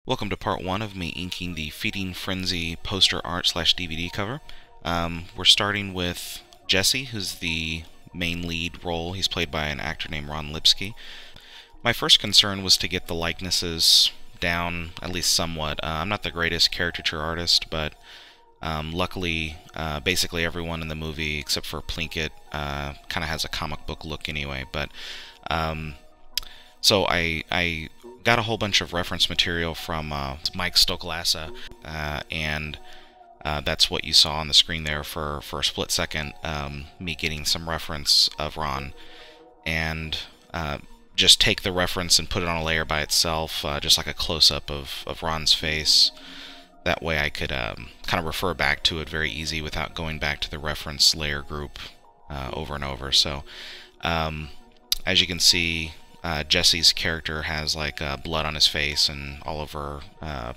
Welcome to part 1 of me inking the Feeding Frenzy poster art / DVD cover. We're starting with Jesse, who's the main lead role. He's played by an actor named Ron Lipsky. My first concern was to get the likenesses down, at least somewhat. I'm not the greatest caricature artist, but luckily, basically everyone in the movie, except for Plinkett, kind of has a comic book look anyway. But so I got a whole bunch of reference material from Mike Stoklasa, and that's what you saw on the screen there for a split second, me getting some reference of Ron, and just take the reference and put it on a layer by itself, just like a close-up of Ron's face. That way I could kind of refer back to it very easy without going back to the reference layer group over and over. So as you can see, Jesse's character has like blood on his face and all over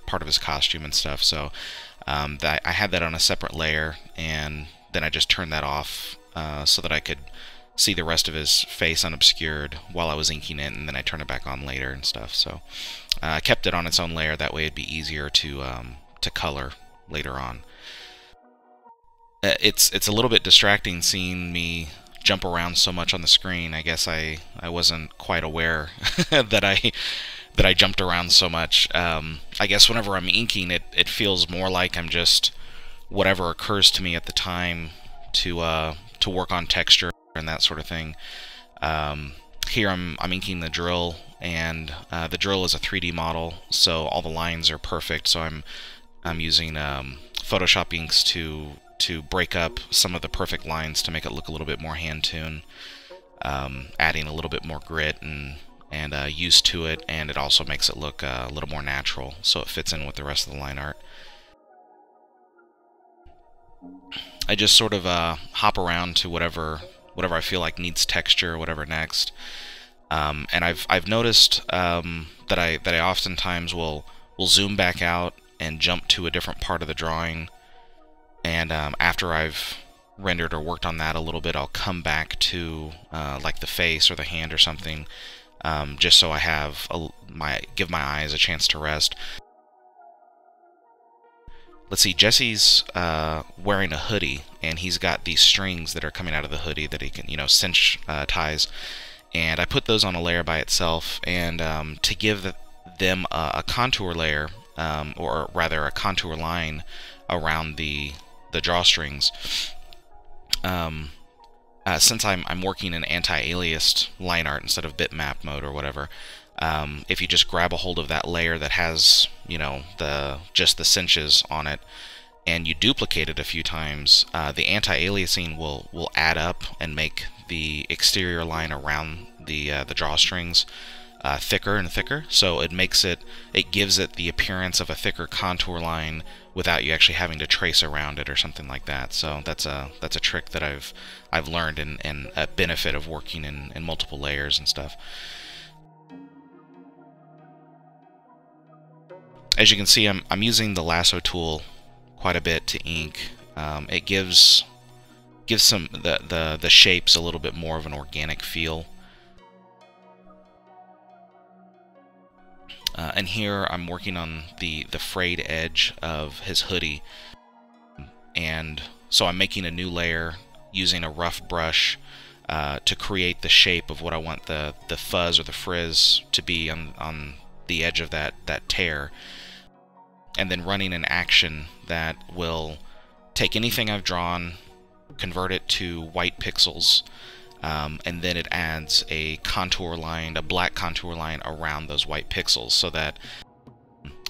part of his costume and stuff, so I had that on a separate layer, and then I just turned that off so that I could see the rest of his face unobscured while I was inking it, and then I turned it back on later and stuff. So I kept it on its own layer, that way it'd be easier to color later on. It's a little bit distracting seeing me jump around so much on the screen. I guess I wasn't quite aware that I jumped around so much. I guess whenever I'm inking, it feels more like I'm just whatever occurs to me at the time to work on texture and that sort of thing. Here I'm inking the drill, and the drill is a 3D model, so all the lines are perfect. So I'm using Photoshop inks to break up some of the perfect lines to make it look a little bit more hand-tuned, adding a little bit more grit and use to it, and it also makes it look a little more natural, so it fits in with the rest of the line art. I just sort of hop around to whatever I feel like needs texture, whatever next, and I've noticed that I oftentimes will zoom back out and jump to a different part of the drawing. And after I've rendered or worked on that a little bit, I'll come back to like the face or the hand or something, just so I have give my eyes a chance to rest. Let's see, Jesse's wearing a hoodie, and he's got these strings that are coming out of the hoodie that he can, cinch ties. And I put those on a layer by itself, and to give them a contour layer, or rather a contour line around the drawstrings. Since I'm working in anti-aliased line art instead of bitmap mode or whatever, if you just grab a hold of that layer that has just the cinches on it, and you duplicate it a few times, the anti-aliasing will add up and make the exterior line around the drawstrings thicker and thicker, so it gives it the appearance of a thicker contour line without you actually having to trace around it or something like that. So that's a trick that I've learned, and a benefit of working in multiple layers and stuff. As you can see, I'm using the lasso tool quite a bit to ink. It gives some the shapes a little bit more of an organic feel. And here I'm working on the frayed edge of his hoodie, and so I'm making a new layer using a rough brush to create the shape of what I want the fuzz or the frizz to be on the edge of that tear, and then running an action that will take anything I've drawn, convert it to white pixels, and then it adds a contour line, a black contour line around those white pixels,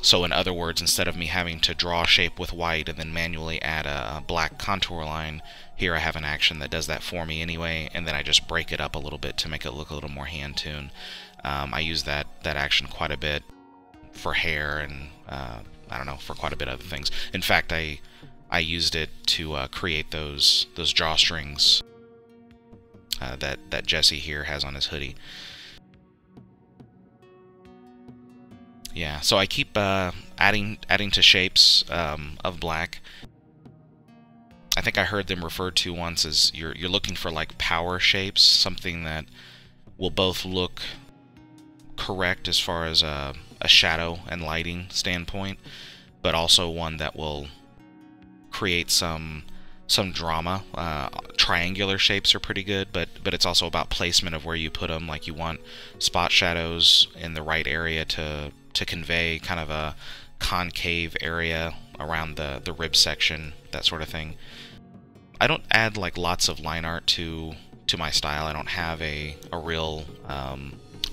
so in other words, instead of me having to draw a shape with white and then manually add a black contour line, here I have an action that does that for me anyway, and then I just break it up a little bit to make it look a little more hand-tuned. I use that action quite a bit for hair, and I don't know, for quite a bit of other things. In fact, I used it to create those drawstrings that Jesse here has on his hoodie. Yeah, so I keep adding to shapes of black. I think I heard them referred to once as you're looking for like power shapes, something that will both look correct as far as a a shadow and lighting standpoint, but also one that will create some drama. Triangular shapes are pretty good, but it's also about placement of where you put them. Like, you want spot shadows in the right area to convey kind of a concave area around the rib section, that sort of thing. I don't add like lots of line art to my style. I don't have a real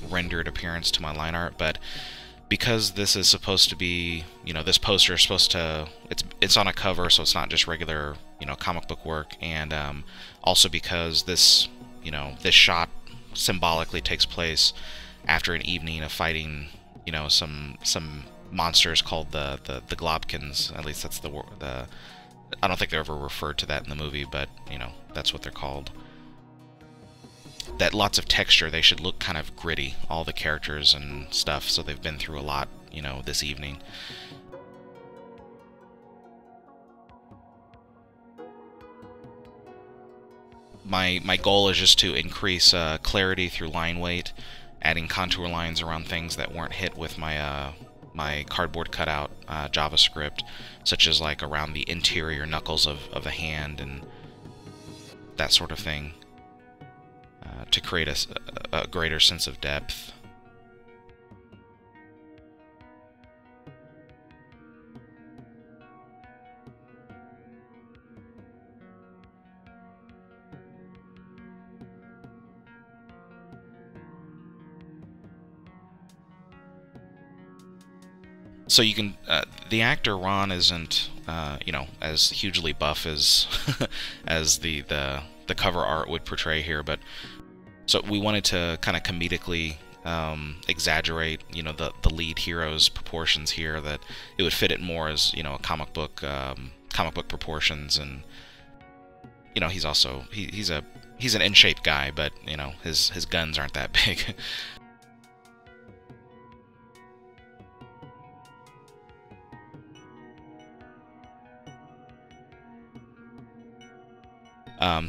rendered appearance to my line art, but because this is supposed to be, you know, this poster is supposed to, it's on a cover, so it's not just regular, you know, comic book work, and also because this, you know, this shot symbolically takes place after an evening of fighting, you know, some monsters called the Globkins. At least that's the I don't think they're ever referred to that in the movie, but you know, that's what they're called. That lots of texture, they should look kind of gritty, all the characters and stuff, so they've been through a lot, you know, this evening. My goal is just to increase clarity through line weight, adding contour lines around things that weren't hit with my my cardboard cutout JavaScript, such as like around the interior knuckles of the hand and that sort of thing, to create a greater sense of depth. So you can, the actor Ron isn't, you know, as hugely buff as as the cover art would portray here, but so we wanted to kind of comedically exaggerate, you know, the lead hero's proportions here, that it would fit it more as, you know, a comic book proportions. And you know, he's also he's an in-shape guy, but you know, his guns aren't that big.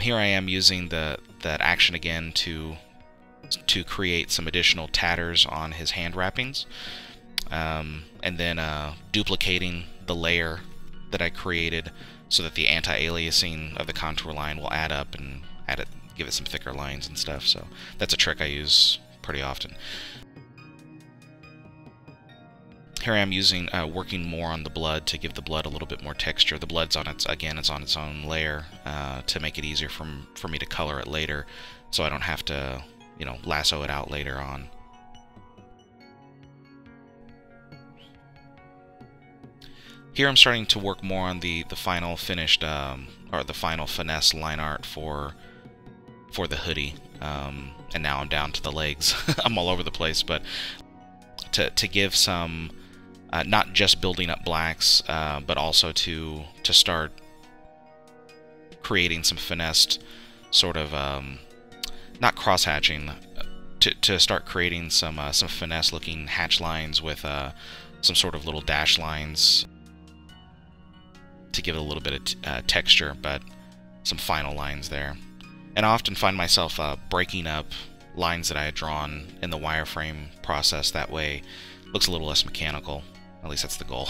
Here I am using that action again to create some additional tatters on his hand wrappings, and then duplicating the layer that I created so that the anti-aliasing of the contour line will add up and give it some thicker lines and stuff. So that's a trick I use pretty often. Here I am using, working more on the blood to give the blood a little bit more texture. The blood's on its own layer, to make it easier for me to color it later, so I don't have to, you know, lasso it out later on. Here I'm starting to work more on the final finished, or the final finesse line art for the hoodie, and now I'm down to the legs. I'm all over the place, but to give some, not just building up blacks, but also to start creating some finessed sort of, not cross-hatching, to start creating some finesse-looking hatch lines with some sort of little dash lines to give it a little bit of texture, but some final lines there. And I often find myself breaking up lines that I had drawn in the wireframe process. That way it looks a little less mechanical. At least that's the goal.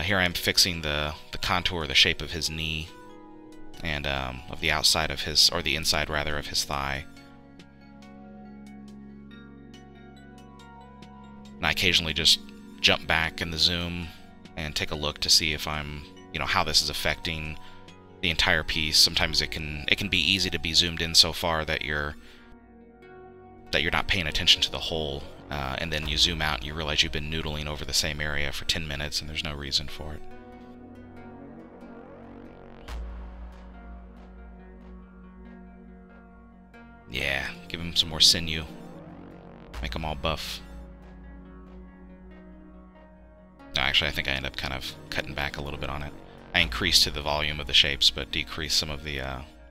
Here I am fixing the contour, the shape of his knee, and of the outside of his, or the inside rather, of his thigh. And I occasionally just jump back in the zoom and take a look to see if I'm, you know, how this is affecting the entire piece. Sometimes it can be easy to be zoomed in so far that you're not paying attention to the whole, and then you zoom out and you realize you've been noodling over the same area for 10 minutes and there's no reason for it. Yeah, give him some more sinew. Make them all buff. No, actually, I think I end up kind of cutting back a little bit on it. I increased to the volume of the shapes, but decreased some of the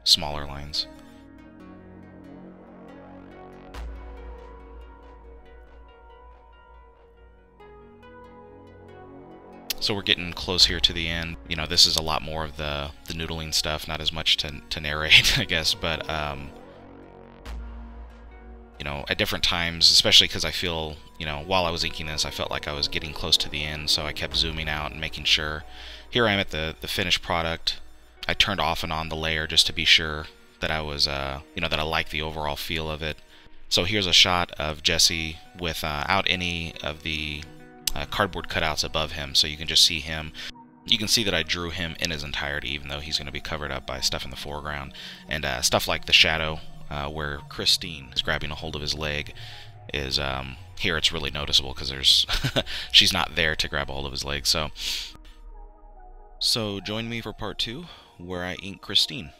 smaller lines. So we're getting close here to the end. You know, this is a lot more of the noodling stuff, not as much to narrate, I guess, but you know, at different times, especially because I feel, you know, while I was inking this, I felt like I was getting close to the end, so I kept zooming out and making sure. Here I am at the finished product. I turned off and on the layer just to be sure that I was, you know, that I like the overall feel of it. So here's a shot of Jesse without any of the cardboard cutouts above him, so you can just see him. You can see that I drew him in his entirety, even though he's going to be covered up by stuff in the foreground. And stuff like the shadow, where Christine is grabbing a hold of his leg, is here it's really noticeable because there's she's not there to grab a hold of his leg. So join me for part 2, where I ink Christine.